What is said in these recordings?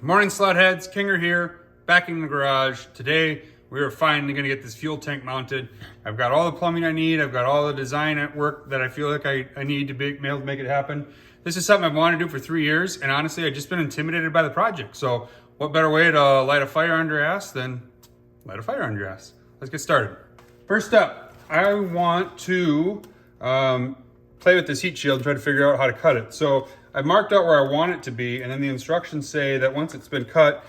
Morning sled heads, Kinger here, back in the garage. Today we are finally gonna get this fuel tank mounted. I've got all the plumbing I need, I've got all the design at work that I feel like I need to be able to make it happen. This is something I've wanted to do for 3 years, and honestly I've just been intimidated by the project. So what better way to light a fire under your ass than light a fire under your ass. Let's get started. First up, I want to play with this heat shield and try to figure out how to cut it. So I've marked out where I want it to be, and then the instructions say that once it's been cut,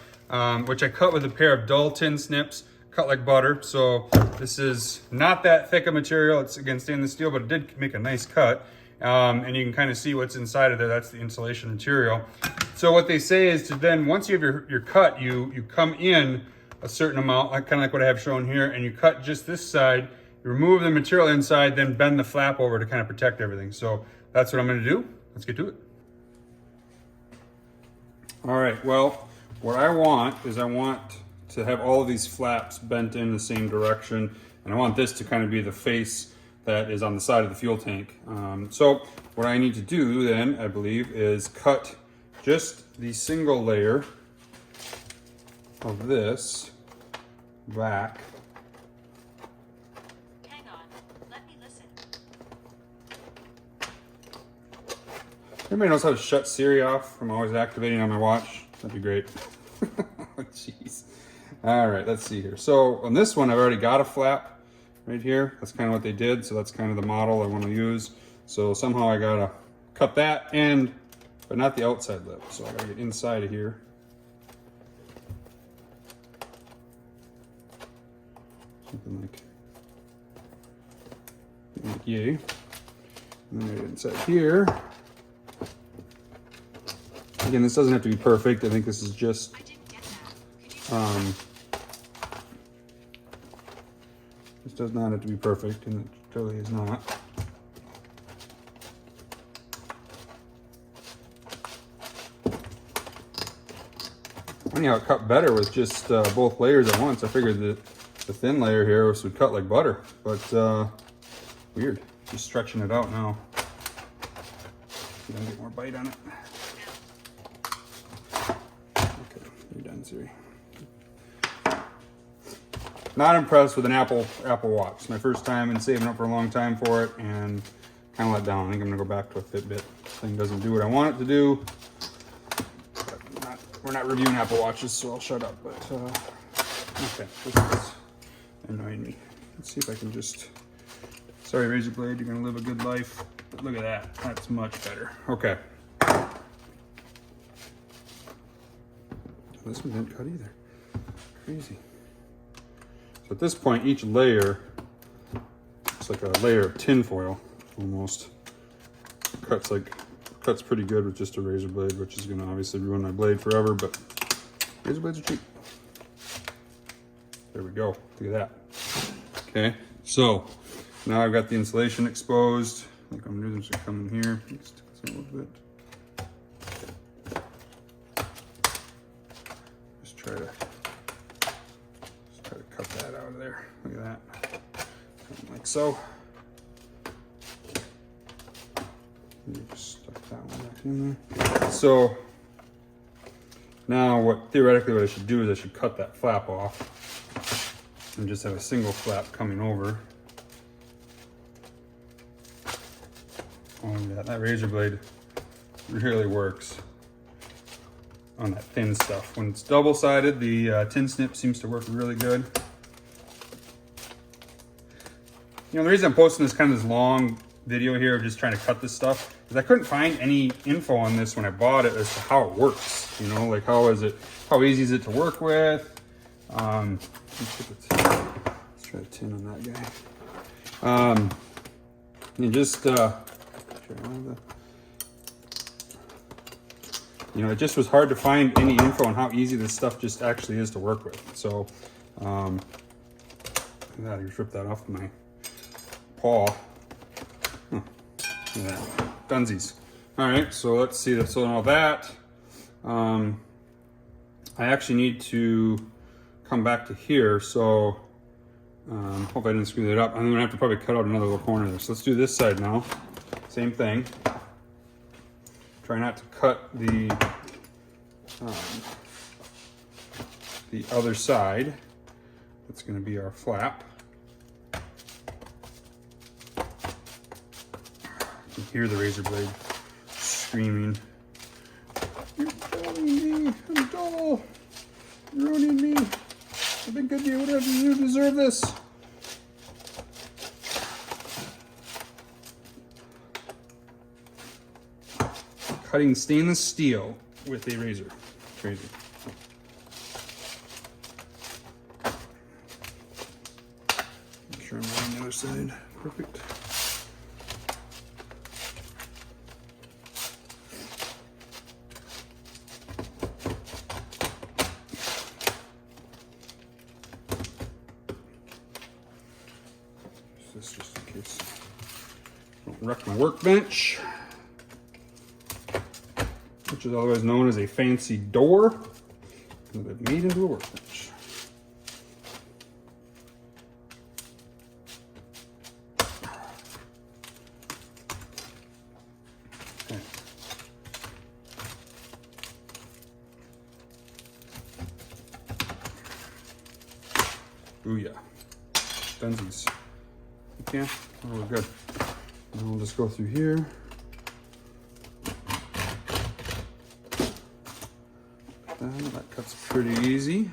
which I cut with a pair of dull tin snips, cut like butter. So this is not that thick a material. It's again stainless steel, but it did make a nice cut. And you can kind of see what's inside of there. That's the insulation material. So what they say is to then, once you have your cut, you come in a certain amount, kind of like what I have shown here, and you cut just this side, you remove the material inside, then bend the flap over to kind of protect everything. So that's what I'm gonna do. Let's get to it. All right, well, what I want is I want to have all of these flaps bent in the same direction, and I want this to kind of be the face that is on the side of the fuel tank. So what I need to do then, I believe, is cut just the single layer of this back. Hang on, let me listen. Everybody knows how to shut Siri off from always activating on my watch? That'd be great. Jeez. All right, let's see here. So on this one, I've already got a flap right here. That's kind of what they did. So that's kind of the model I want to use. So somehow I gotta cut that end, but not the outside lip. So I gotta get inside of here. Something like yay. And then right inside here. Again, this doesn't have to be perfect. I think this is just this does not have to be perfect, and it totally is not. Funny how it cut better with just both layers at once. I figured that the thin layer here would cut like butter, but weird. Just stretching it out now. See if I can get more bite on it. Okay, you're done, Siri. Not impressed with an Apple Watch. It's my first time and saving up for a long time for it, and kind of let down. I think I'm gonna go back to a Fitbit. This thing doesn't do what I want it to do. But we're not reviewing Apple Watches, so I'll shut up. But okay, this is annoying me. Let's see if I can just. Sorry, razor blade. You're gonna live a good life. But look at that. That's much better. Okay. This one didn't cut either. Crazy. So at this point, each layer, it's like a layer of tin foil, almost. Cuts pretty good with just a razor blade, which is gonna obviously ruin my blade forever, but razor blades are cheap. There we go, look at that. Okay, so now I've got the insulation exposed. I think I'm gonna do this, come in here, stick this in a little bit. Just try to cut that out of there. Look at that. Like so. You just stuck that one back in there. So now what I should do is I should cut that flap off and just have a single flap coming over. Oh yeah, that razor blade really works on that thin stuff. When it's double-sided, the tin snip seems to work really good. You know, the reason I'm posting this kind of this long video here of just trying to cut this stuff is I couldn't find any info on this when I bought it as to how it works. You know, like how easy is it to work with? Let's try the tin on that guy. You just you know, it just was hard to find any info on how easy this stuff just actually is to work with. So, I gotta just rip that off of my paw. Huh. Look at that. Dunsies. All right, so let's see. So now that, I actually need to come back to here. So, hope I didn't screw that up. I'm gonna have to probably cut out another little corner there. So let's do this side now. Same thing. Try not to cut the the other side. That's going to be our flap. You can hear the razor blade screaming. You're ruining me, I'm dull. You're ruining me. I've been good to you, whatever, you deserve this. Cutting stainless steel with a razor. Crazy. Make sure I'm on the other side. Perfect. This just in case I don't wreck my workbench, which is otherwise known as a fancy door that I've made into a workbench. Okay. Booyah. Dunsies. Okay, oh, we're good. And we'll just go through here. That cuts pretty easy.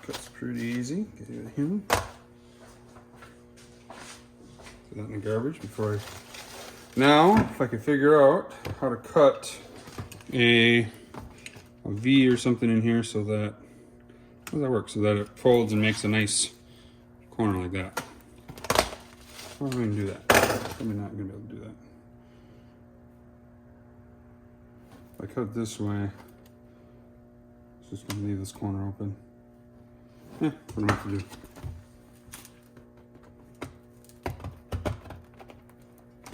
Cuts pretty easy. Get rid of him. Put that in the garbage before I... Now, if I could figure out how to cut a V or something in here so that... How does that work? So that it folds and makes a nice corner like that. How am I going to do that? Probably not going to be able to do that. If I cut it this way, it's just going to leave this corner open. Yeah, what do I have to do?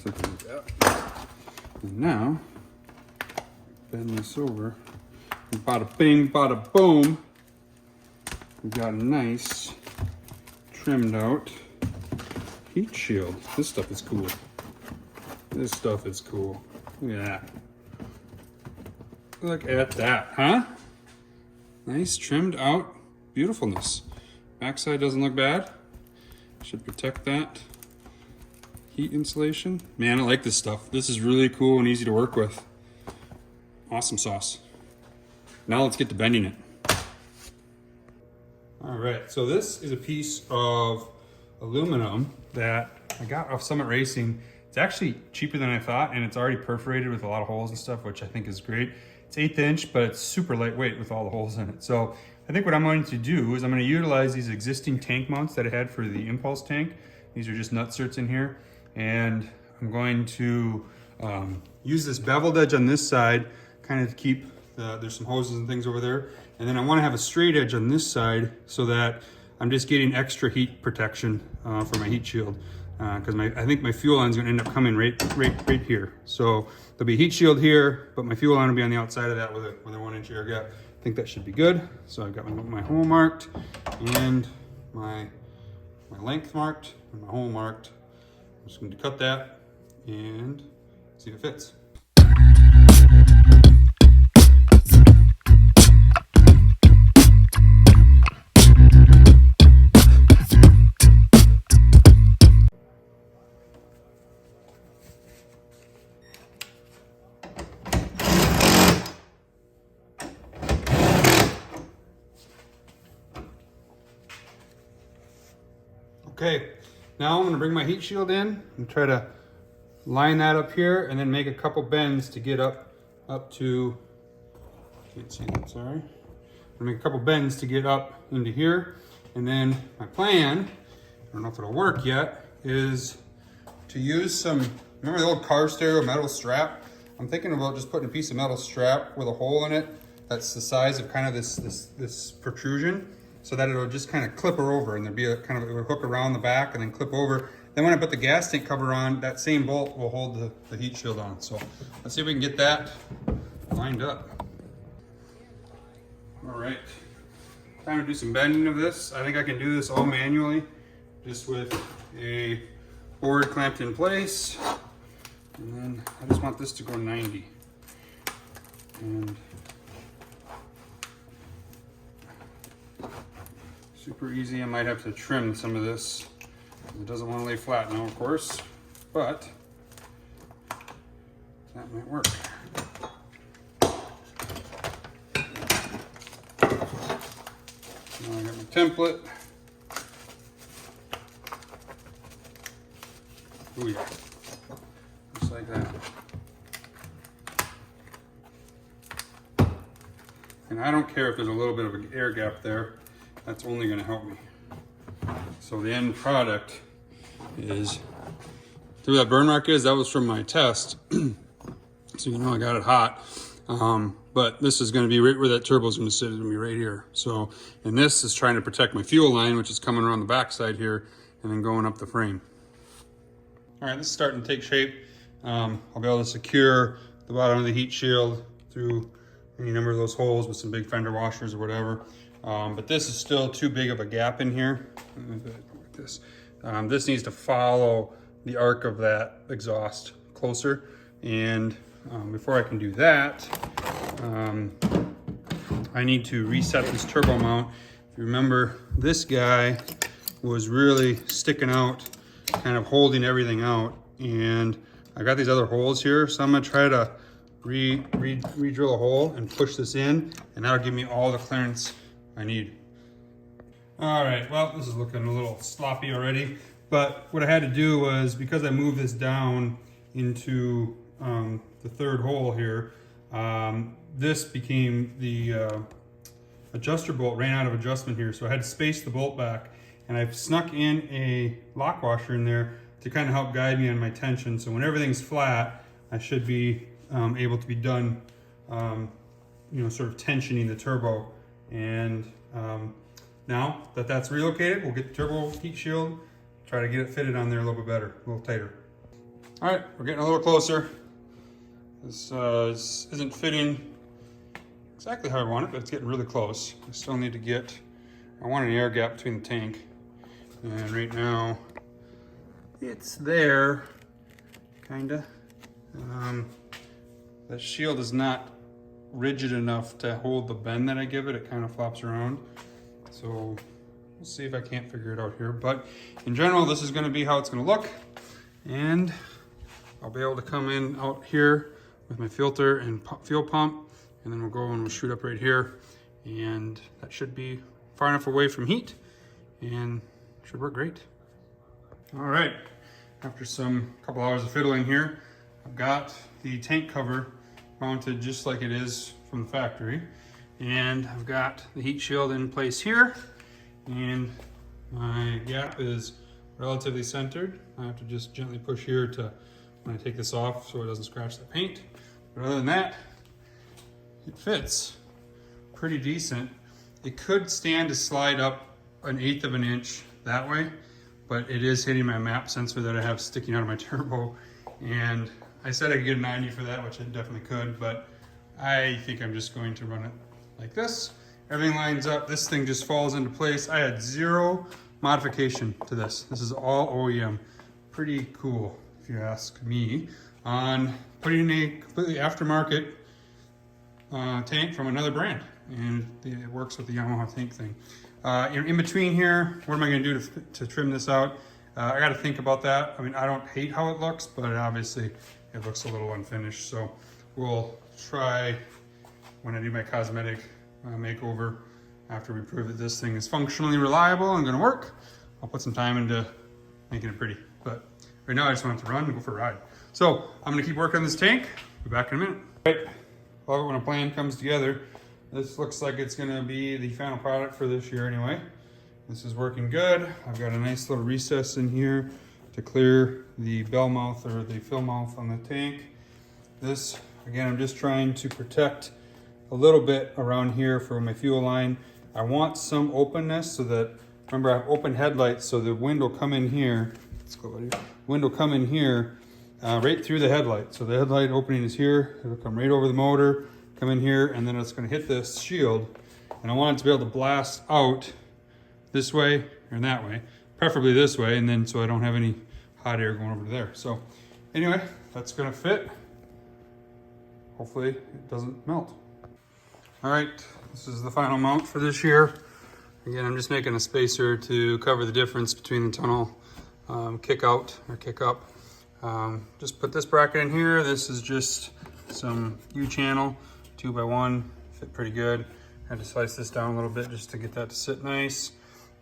Something like that. And now, bend this over. And bada bing, bada boom. We've got a nice trimmed out heat shield. This stuff is cool. This stuff is cool. Look at that. Look at that, huh? Nice trimmed out beautifulness. Backside doesn't look bad. Should protect that heat insulation. Man, I like this stuff. This is really cool and easy to work with. Awesome sauce. Now let's get to bending it. All right, so this is a piece of aluminum that I got off Summit Racing. It's actually cheaper than I thought, and it's already perforated with a lot of holes and stuff, which I think is great. It's 1/8 inch, but it's super lightweight with all the holes in it. So I think what I'm going to do is I'm going to utilize these existing tank mounts that I had for the impulse tank. These are just nutserts in here, and I'm going to use this beveled edge on this side, kind of to keep there's some hoses and things over there. And then I want to have a straight edge on this side so that I'm just getting extra heat protection for my heat shield. Because I think my fuel line is going to end up coming right here. So there'll be a heat shield here, but my fuel line will be on the outside of that with a 1-inch air gap. I think that should be good. So I've got my hole marked and my length marked and my hole marked. I'm just going to cut that and see if it fits. Okay, now I'm going to bring my heat shield in and try to line that up here and then make a couple bends to get up to, can't see that, sorry. I'm going to make a couple bends to get up into here. And then my plan, I don't know if it'll work yet, is to use some, remember the old car stereo metal strap? I'm thinking about just putting a piece of metal strap with a hole in it that's the size of kind of this protrusion, so that it'll just kind of clip her over, and there'll be a kind of, it will hook around the back and then clip over. Then when I put the gas tank cover on, that same bolt will hold the heat shield on. So let's see if we can get that lined up. All right, time to do some bending of this. I think I can do this all manually, just with a board clamped in place. And then I just want this to go 90. And Super easy. I might have to trim some of this. It doesn't want to lay flat now, of course, but that might work. Now I got my template. Ooh, yeah. Just like that. And I don't care if there's a little bit of an air gap there. That's only going to help me. So the end product is, see where that burn mark is? That was from my test. So you know I got it hot. But this is going to be right where that turbo is going to sit. It's going to be right here. So, and this is trying to protect my fuel line, which is coming around the backside here and then going up the frame. All right, this is starting to take shape. I'll be able to secure the bottom of the heat shield through any number of those holes with some big fender washers or whatever. But this is still too big of a gap in here. This needs to follow the arc of that exhaust closer. And before I can do that, I need to reset this turbo mount. If you remember, this guy was really sticking out, kind of holding everything out. And I got these other holes here, so I'm gonna try to re-drill a hole and push this in, and that'll give me all the clearance I need. All right, well, this is looking a little sloppy already, but what I had to do was, because I moved this down into the third hole here, this became the adjuster bolt ran out of adjustment here, so I had to space the bolt back, and I've snuck in a lock washer in there to kind of help guide me on my tension. So when everything's flat, I should be able to be done, sort of tensioning the turbo. And now that that's relocated, we'll get the turbo heat shield, try to get it fitted on there a little bit better, a little tighter. All right, we're getting a little closer. This isn't fitting exactly how I want it, but it's getting really close. I still need to get, I want an air gap between the tank. And right now, it's there, kinda. The shield is not rigid enough to hold the bend that I give it. It kind of flops around. So we'll see if I can't figure it out here. But in general, this is gonna be how it's gonna look. And I'll be able to come in out here with my filter and fuel pump, and then we'll go and we'll shoot up right here. And that should be far enough away from heat and should work great. All right, after some couple hours of fiddling here, I've got the tank cover mounted just like it is from the factory. And I've got the heat shield in place here, and my gap is relatively centered. I have to just gently push here to, when I take this off, so it doesn't scratch the paint. But other than that, it fits pretty decent. It could stand to slide up 1/8 of an inch that way, but it is hitting my map sensor that I have sticking out of my turbo. And I said I could get a 90 for that, which I definitely could, but I think I'm just going to run it like this. Everything lines up, this thing just falls into place. I had zero modification to this. This is all OEM. Pretty cool, if you ask me, on putting a completely aftermarket tank from another brand. And it works with the Yamaha tank thing. In between here, what am I gonna do to trim this out? I gotta think about that. I mean, I don't hate how it looks, but obviously it looks a little unfinished. So we'll try, when I do my cosmetic makeover, after we prove that this thing is functionally reliable and gonna work, I'll put some time into making it pretty. But right now I just want it to run and go for a ride. So I'm gonna keep working on this tank. Be back in a minute. All right, love it when a plan comes together. This looks like it's gonna be the final product for this year anyway. This is working good. I've got a nice little recess in here to clear the bell mouth or the fill mouth on the tank. This, again, I'm just trying to protect a little bit around here for my fuel line. I want some openness so that, remember, I have open headlights, so the wind will come in here. Let's go right here. Wind will come in here right through the headlight. So the headlight opening is here. It'll come right over the motor, come in here, and then it's gonna hit this shield. And I want it to be able to blast out this way or that way, preferably this way, and then so I don't have any hot air going over there. So anyway, that's gonna fit. Hopefully it doesn't melt. All right, this is the final mount for this year. Again, I'm just making a spacer to cover the difference between the tunnel kick out or kick up. Just put this bracket in here. This is just some U-channel, 2x1, fit pretty good. I had to slice this down a little bit just to get that to sit nice.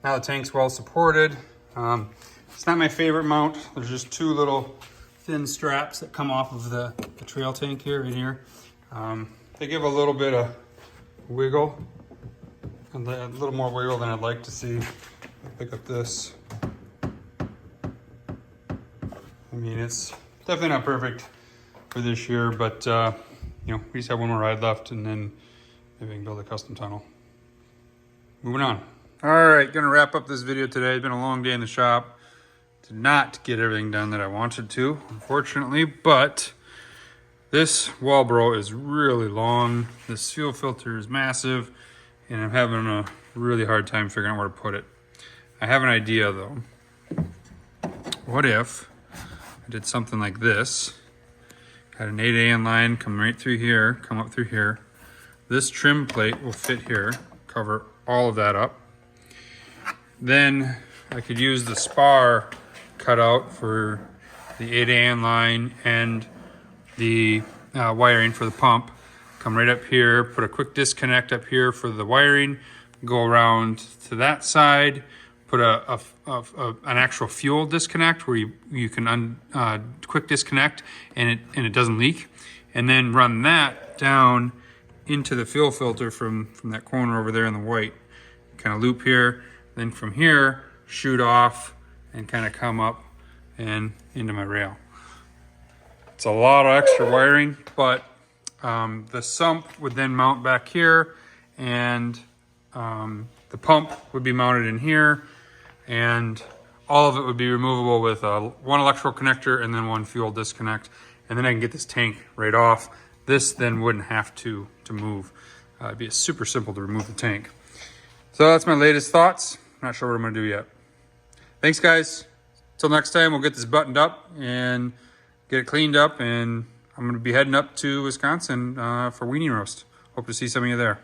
Now the tank's well supported. It's not my favorite mount. There's just two little thin straps that come off of the trail tank here, right here. They give a little bit of wiggle, a little more wiggle than I'd like to see. Pick up this. I mean, it's definitely not perfect for this year, but you know, we just have one more ride left, and then maybe we can build a custom tunnel. Moving on. All right, gonna wrap up this video today. It's been a long day in the shop. Did not get everything done that I wanted to, unfortunately, but this wall burrow is really long. This fuel filter is massive, and I'm having a really hard time figuring out where to put it. I have an idea though. What if I did something like this? Had an 8AN line come right through here, come up through here. This trim plate will fit here, cover all of that up. Then I could use the spar cutout for the 8AN line and the wiring for the pump. Come right up here, put a quick disconnect up here for the wiring, go around to that side, put an actual fuel disconnect where you can quick disconnect and it doesn't leak, and then run that down into the fuel filter from that corner over there in the white. Kind of loop here, then from here shoot off and kind of come up and into my rail. It's a lot of extra wiring, but the sump would then mount back here, and the pump would be mounted in here, and all of it would be removable with one electrical connector and then one fuel disconnect, and then I can get this tank right off. This then wouldn't have to move. It'd be super simple to remove the tank. So that's my latest thoughts. Not sure what I'm gonna do yet. Thanks guys. Till next time, we'll get this buttoned up and get it cleaned up, and I'm gonna be heading up to Wisconsin for weenie roast. Hope to see some of you there.